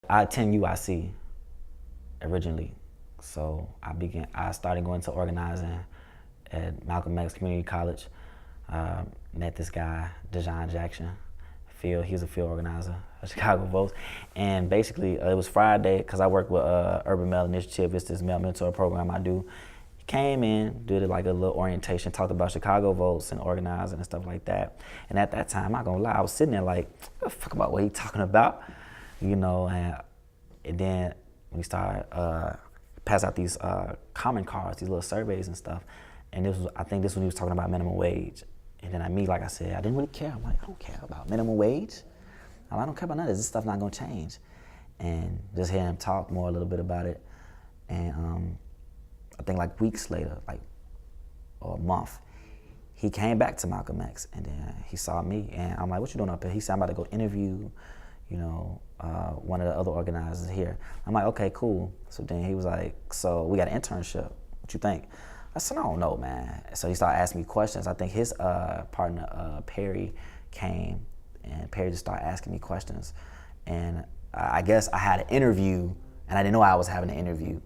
I attend UIC originally, so I started going to organizing at Malcolm X Community College. Met this guy, Dejon Jackson. He was a field organizer of Chicago Votes. And basically, it was Friday, because I work with Urban Male Initiative. It's this male mentor program I do. He came in, did like a little orientation, talked about Chicago Votes and organizing and stuff like that. And at that time, I'm not gonna lie, I was sitting there like, what the fuck about what he talking about? And then when he started pass out these comment cards, these little surveys and stuff. And I think this was when he was talking about minimum wage. And then like I said, I didn't really care. I'm like, I don't care about minimum wage. I don't care about none of this. This stuff's not gonna change. And just hearing him talk more a little bit about it. And I think like weeks later, or a month, he came back to Malcolm X, and then he saw me, and I'm like, what you doing up here? He said, I'm about to go interview, one of the other organizers here. I'm like, okay, cool. So then he was like, so we got an internship. What you think? I said, I don't know, man. So he started asking me questions. I think his partner, Perry, came, and Perry just started asking me questions. And I guess I had an interview, and I didn't know I was having an interview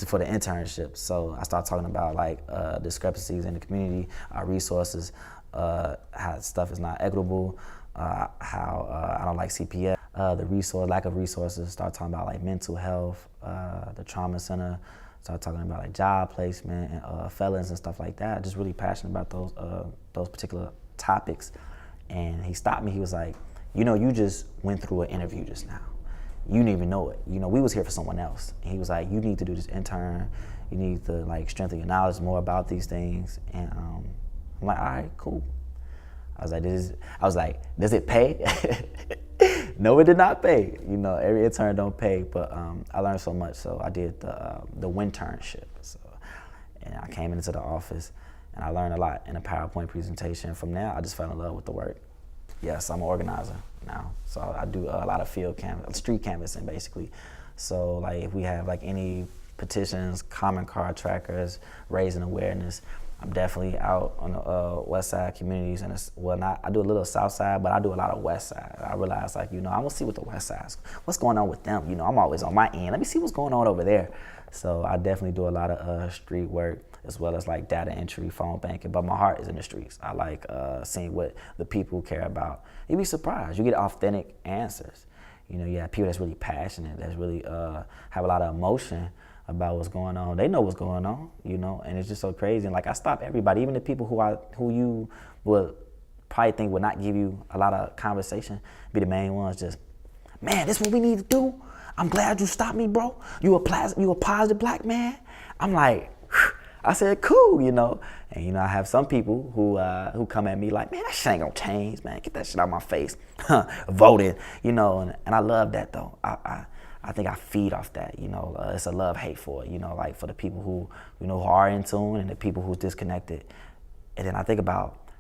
for the internship. So I started talking about discrepancies in the community, our resources, how stuff is not equitable, how I don't like CPS, lack of resources. Start talking about mental health, the trauma center. Start talking about job placement and felons and stuff like that. Just really passionate about those particular topics. And he stopped me. He was like, you just went through an interview just now. You didn't even know it. We was here for someone else. And he was like, you need to do this intern. You need to strengthen your knowledge more about these things. And I'm like, all right, cool. I was like, does it pay? No, it did not pay. Every intern don't pay, but I learned so much. So I did the winternship. And I came into the office, and I learned a lot in a PowerPoint presentation. From there, I just fell in love with the work. Yes, I'm an organizer now. So I do a lot of street canvassing, basically. So if we have any petitions, comment card trackers, raising awareness, I'm definitely out on the west side communities, and I do a little south side, but I do a lot of west side. I realize I want to see what the west side's, what's going on with them. I'm always on my end. Let me see what's going on over there. So I definitely do a lot of street work, as well as data entry, phone banking, but my heart is in the streets. I like seeing what the people care about. You'd be surprised. You get authentic answers. You have people that's really passionate, that's really have a lot of emotion about what's going on. They know what's going on, and it's just so crazy. And I stop everybody, even the people who you would probably think would not give you a lot of conversation, be the main ones. Just, man, this is what we need to do. I'm glad you stopped me, bro. You a positive black man. I'm like, I said, cool, And I have some people who come at me like, man, that shit ain't gonna change, man. Get that shit out of my face. Voted, and I love that though. I think I feed off that, it's a love-hate for it, for the people who, who are in tune and the people who's disconnected. And then I think about,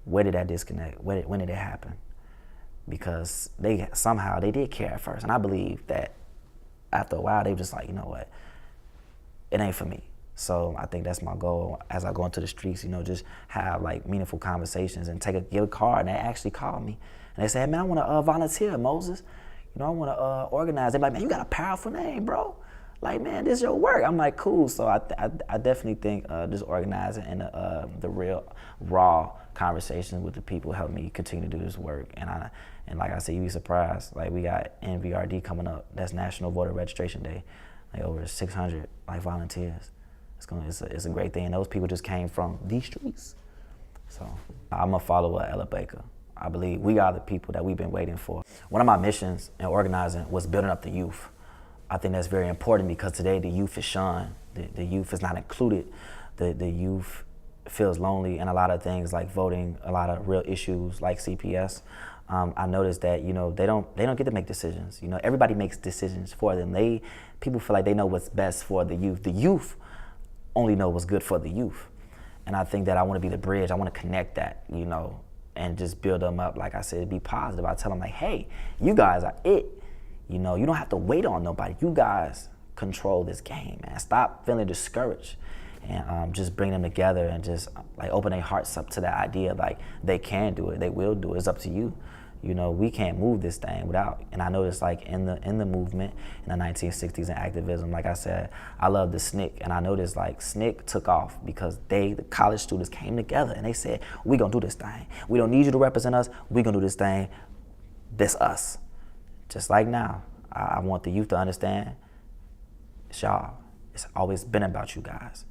where did that disconnect? When did it happen? Because somehow they did care at first. And I believe that after a while, they were just like, you know what, it ain't for me. So I think that's my goal as I go into the streets, just have meaningful conversations and give a card. And they actually called me and they said, man, I want to volunteer, Moses. I want to organize. They're like, man, you got a powerful name, bro. Man, this is your work. I'm like, cool. So I definitely think just organizing and the real raw conversations with the people help me continue to do this work. And like I said, you'd be surprised. We got NVRD coming up. That's National Voter Registration Day. Over 600 volunteers. It's a great thing. And those people just came from these streets. So I'm a follower of Ella Baker. I believe we are the people that we've been waiting for. One of my missions in organizing was building up the youth. I think that's very important because today the youth is shunned. The youth is not included. The youth feels lonely in a lot of things like voting, a lot of real issues like CPS. I noticed that they don't get to make decisions. Everybody makes decisions for them. People feel like they know what's best for the youth. The youth only know what's good for the youth. And I think that I want to be the bridge. I want to connect that, and just build them up. Like I said, be positive. I tell them hey, you guys are it. You don't have to wait on nobody. You guys control this game, man. Stop feeling discouraged and just bring them together and just open their hearts up to that idea. They can do it. They will do it. It's up to you. You know, we can't move this thing without. And I noticed like in the movement in the 1960s and activism, like I said, I love the SNCC, and I noticed like SNCC took off because the college students came together and they said, we gonna do this thing. We don't need you to represent us. We gonna do this thing. This us. Just like now, I want the youth to understand, it's y'all. It's always been about you guys.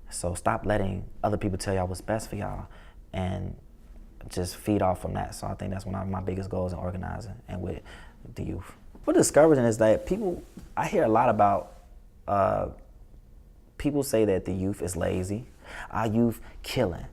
So stop letting other people tell y'all what's best for y'all, and just feed off from that. So I think that's one of my biggest goals in organizing and with the youth. What's discouraging is that I hear a lot about, people say that the youth is lazy, our youth killing.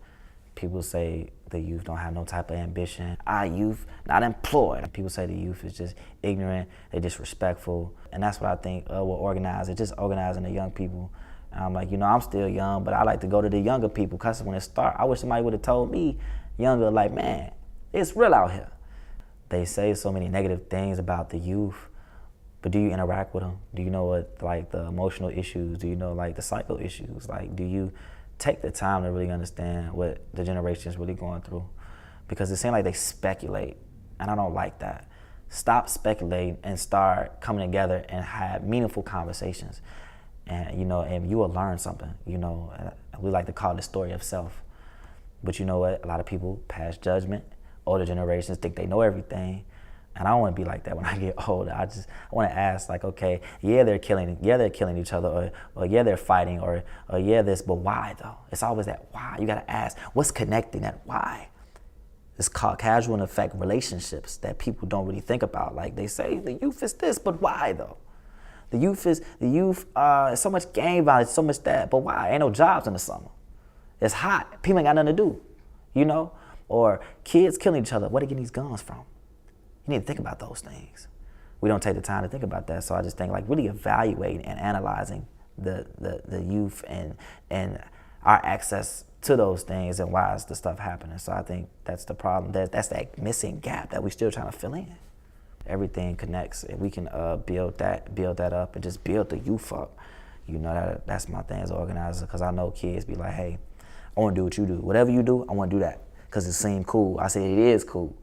People say the youth don't have no type of ambition, our youth not employed. People say the youth is just ignorant, they're disrespectful. And that's what I think we're organizing, just organizing the young people. And I'm like, you know, I'm still young, but I like to go to the younger people, because when it starts, I wish somebody would have told me younger, like, man, it's real out here. They say so many negative things about the youth, but do you interact with them? Do you know what, like, the emotional issues? Do you know, like, the psycho issues? Like, do you take the time to really understand what the generation is really going through? Because it seems like they speculate, and I don't like that. Stop speculating and start coming together and have meaningful conversations. And, you know, and you will learn something, you know. We like to call it the story of self. But you know what? A lot of people pass judgment. Older generations think they know everything. And I don't want to be like that when I get older. I want to ask, like, okay, yeah, they're killing each other, or yeah, they're fighting, or yeah, this, but why though? It's always that why. You got to ask, what's connecting that why? It's called casual and effect relationships that people don't really think about. Like, they say the youth is this, but why though? The youth is so much gang violence, so much that, but why? Ain't no jobs in the summer. It's hot. People ain't got nothing to do, you know? Or kids killing each other. Where they getting these guns from? You need to think about those things. We don't take the time to think about that. So I just think, like, really evaluating and analyzing the youth and our access to those things and why is the stuff happening. So I think that's the problem. That's that missing gap that we're still trying to fill in. Everything connects. If we can build that up and just build the youth up, you know, that's my thing as an organizer, because I know kids be like, hey, I want to do what you do. Whatever you do, I want to do that because it seems cool. I say it is cool.